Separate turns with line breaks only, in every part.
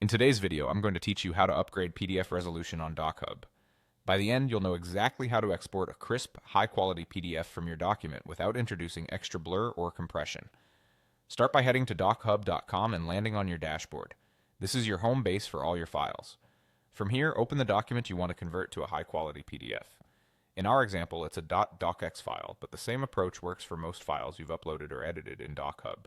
In today's video, I'm going to teach you how to upgrade PDF resolution on DocHub. By the end, you'll know exactly how to export a crisp, high-quality PDF from your document without introducing extra blur or compression. Start by heading to DocHub.com and landing on your dashboard. This is your home base for all your files. From here, open the document you want to convert to a high-quality PDF. In our example, it's a .docx file, but the same approach works for most files you've uploaded or edited in DocHub.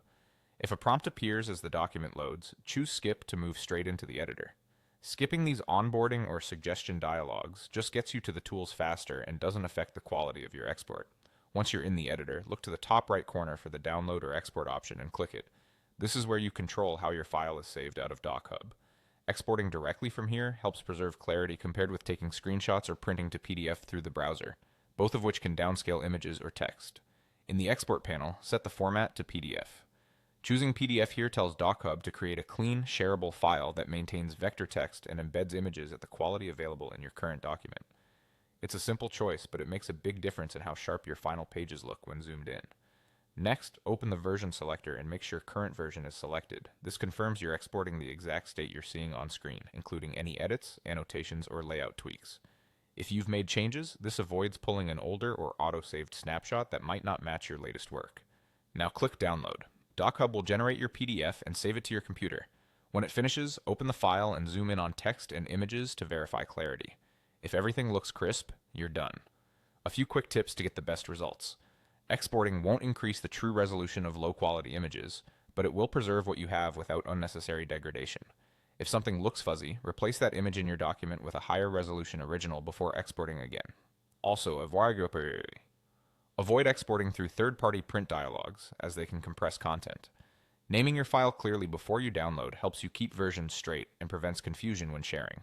If a prompt appears as the document loads, choose Skip to move straight into the editor. Skipping these onboarding or suggestion dialogues just gets you to the tools faster and doesn't affect the quality of your export. Once you're in the editor, look to the top right corner for the download or export option and click it. This is where you control how your file is saved out of DocHub. Exporting directly from here helps preserve clarity compared with taking screenshots or printing to PDF through the browser, both of which can downscale images or text. In the export panel, set the format to PDF. Choosing PDF here tells DocHub to create a clean, shareable file that maintains vector text and embeds images at the quality available in your current document. It's a simple choice, but it makes a big difference in how sharp your final pages look when zoomed in. Next, open the version selector and make sure current version is selected. This confirms you're exporting the exact state you're seeing on screen, including any edits, annotations, or layout tweaks. If you've made changes, this avoids pulling an older or auto-saved snapshot that might not match your latest work. Now click Download. DocHub will generate your PDF and save it to your computer. When it finishes, open the file and zoom in on text and images to verify clarity. If everything looks crisp, you're done. A few quick tips to get the best results. Exporting won't increase the true resolution of low-quality images, but it will preserve what you have without unnecessary degradation. If something looks fuzzy, replace that image in your document with a higher resolution original before exporting again. Also, avoid exporting through third-party print dialogues, as they can compress content. Naming your file clearly before you download helps you keep versions straight and prevents confusion when sharing.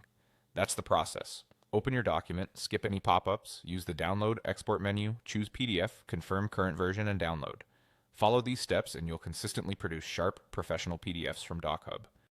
That's the process. Open your document, skip any pop-ups, use the Download Export menu, choose PDF, confirm current version, and download. Follow these steps and you'll consistently produce sharp, professional PDFs from DocHub.